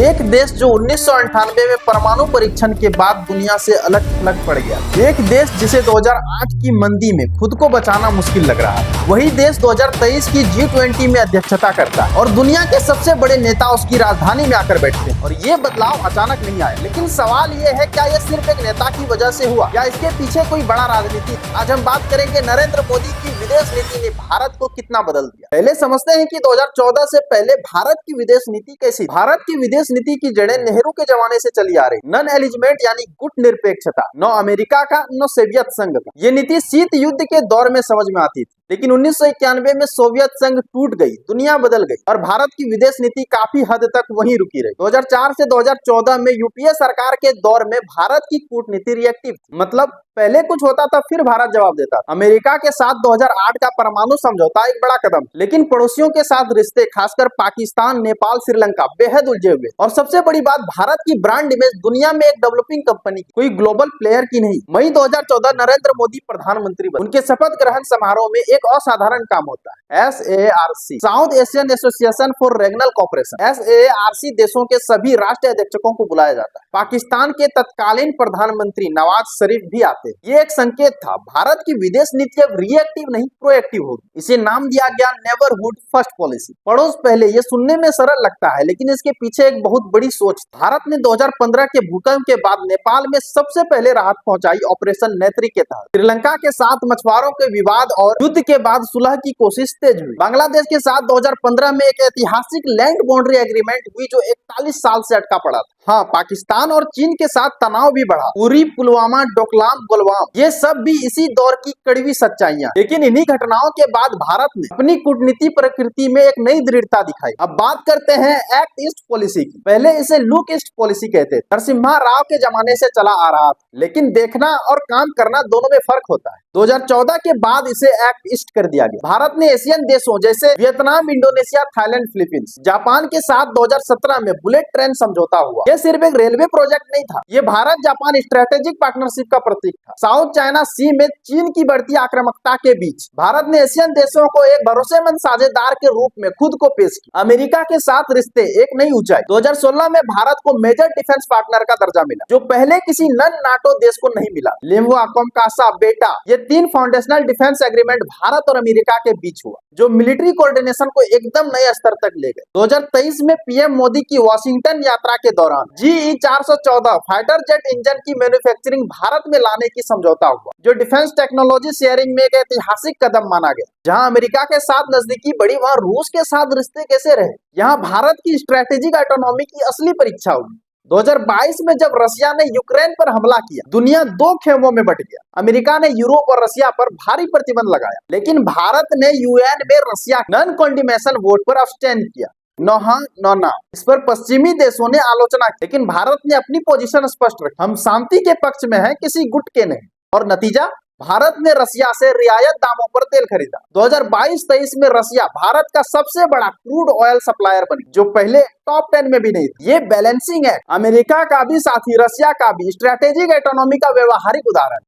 एक देश जो 1998 में परमाणु परीक्षण के बाद दुनिया से अलग थलग पड़ गया। एक देश जिसे 2008 की मंदी में खुद को बचाना मुश्किल लग रहा है। वही देश 2023 की G20 में अध्यक्षता करता है और दुनिया के सबसे बड़े नेता उसकी राजधानी में आकर बैठते हैं। और ये बदलाव अचानक नहीं आया, लेकिन सवाल ये है, क्या ये सिर्फ एक नेता की वजह से हुआ या इसके पीछे कोई बड़ा राजनीति? आज हम बात करेंगे नरेंद्र मोदी की विदेश नीति ने भारत को कितना बदल दिया। पहले समझते हैं कि 2014 से पहले भारत की विदेश नीति कैसी। भारत की विदेश नीति की जड़ें नेहरू के जमाने से चली आ रही। नॉन एलिजमेंट यानी गुट निरपेक्षता, न अमेरिका का न सोवियत संघ का। ये नीति शीत युद्ध के दौर में समझ में आती थी, लेकिन 1991 में सोवियत संघ टूट गई, दुनिया बदल गई और भारत की विदेश नीति काफी हद तक वहीं रुकी रही। 2004 से 2014 में यूपीए सरकार के दौर में भारत की कूटनीति रिएक्टिव थी। मतलब पहले कुछ होता था फिर भारत जवाब देता। अमेरिका के साथ 2008 का परमाणु समझौता एक बड़ा कदम, लेकिन पड़ोसियों के साथ रिश्ते, खासकर पाकिस्तान, नेपाल, श्रीलंका बेहद उलझे हुए। और सबसे बड़ी बात, भारत की ब्रांड इमेज दुनिया में एक डेवलपिंग कंपनी, कोई ग्लोबल प्लेयर की नहीं। मई 2014 नरेंद्र मोदी प्रधानमंत्री बने। उनके शपथ ग्रहण समारोह में एक असाधारण काम होता है। SAARC, south Asian association for regional cooperation. SAARC देशों के सभी राष्ट्रीय अध्यक्षों को बुलाया जाता है। पाकिस्तान के तत्कालीन प्रधानमंत्री नवाज शरीफ भी आते हैं। ये एक संकेत था, भारत की विदेश नीति अब रिएक्टिव नहीं प्रोएक्टिव होगी। इसे नाम दिया गया नेबरहुड फर्स्ट पॉलिसी, पड़ोस पहले। ये सुनने में सरल लगता है, लेकिन इसके पीछे एक बहुत बड़ी सोच। भारत ने 2015 के भूकंप के बाद नेपाल में सबसे पहले राहत पहुंचाई, ऑपरेशन नेत्री के तहत। श्रीलंका के साथ मछुआरों के विवाद और युद्ध के बाद सुलह की कोशिश तेज हुई। बांग्लादेश के साथ 2015 में एक ऐतिहासिक लैंड बाउंड्री एग्रीमेंट हुई जो 41 साल से अटका पड़ा था। हाँ, पाकिस्तान और चीन के साथ तनाव भी बढ़ा। उरी, पुलवामा, डोकलाम, गुलवाम, ये सब भी इसी दौर की कड़वी सच्चाइयां। लेकिन इन्हीं घटनाओं के बाद भारत ने अपनी कूटनीति प्रकृति में एक नई दृढ़ता दिखाई। अब बात करते हैं एक्ट ईस्ट पॉलिसी की। पहले इसे लुक ईस्ट पॉलिसी कहते थे। नरसिम्हा राव के जमाने से चला आ रहा था, लेकिन देखना और काम करना दोनों में फर्क होता है। 2014 के बाद इसे एक्ट ईस्ट कर दिया गया। भारत ने एशियन देशों जैसे Vietnam, Indonesia, Thailand, Philippines, Japan के साथ 2017 में बुलेट ट्रेन समझौता हुआ। यह सिर्फ एक रेलवे प्रोजेक्ट नहीं था, ये भारत जापान स्ट्रेटेजिक पार्टनरशिप का प्रतीक था। साउथ चाइना सी में चीन की बढ़ती आक्रामकता के बीच भारत ने एशियन देशों को एक भरोसेमंद साझेदार के रूप में खुद को पेश किया। अमेरिका के साथ रिश्ते एक नई ऊंचाई। 2016 में भारत को मेजर डिफेंस पार्टनर का दर्जा मिला, जो पहले किसी नॉन नाटो देश को नहीं मिला। लिम्हुआ, कोमकासा, बेटा, ये 3 फाउंडेशनल डिफेंस एग्रीमेंट भारत और अमेरिका के बीच हुआ, जो मिलिट्री कोऑर्डिनेशन को एकदम नए स्तर तक ले गए। 2023 में पीएम मोदी की वॉशिंगटन यात्रा के दौरान GE 414 फाइटर जेट इंजन की मैन्युफैक्चरिंग भारत में लाने की समझौता हुआ, जो डिफेंस टेक्नोलॉजी शेयरिंग में एक ऐतिहासिक कदम माना गया। जहां अमेरिका के साथ नजदीकी बढ़ी, वहां रूस के साथ रिश्ते कैसे रहे। यहाँ भारत की स्ट्रेटेजिक ऑटोनॉमी की असली परीक्षा हुई। 2022 में जब रशिया ने यूक्रेन पर हमला किया, दुनिया 2 खेमों में बट गया। अमेरिका ने यूरोप और रशिया पर भारी प्रतिबंध लगाया, लेकिन भारत ने UN में रशिया नॉन कॉन्डिमेशन वोट पर अब्सटेन किया। नो हाँ नो ना। इस पर पश्चिमी देशों ने आलोचना की, लेकिन भारत ने अपनी पोजीशन स्पष्ट रखी। हम शांति के पक्ष में हैं, किसी गुट के नहीं। और नतीजा, भारत ने रशिया से रियायत दामों पर तेल खरीदा। 2022-23 में रशिया भारत का सबसे बड़ा क्रूड ऑयल सप्लायर बनी, जो पहले टॉप 10 में भी नहीं थी। ये बैलेंसिंग है, अमेरिका का भी साथी रशिया का भी स्ट्रेटेजिक ऑटोनॉमी का व्यवहारिक उदाहरण।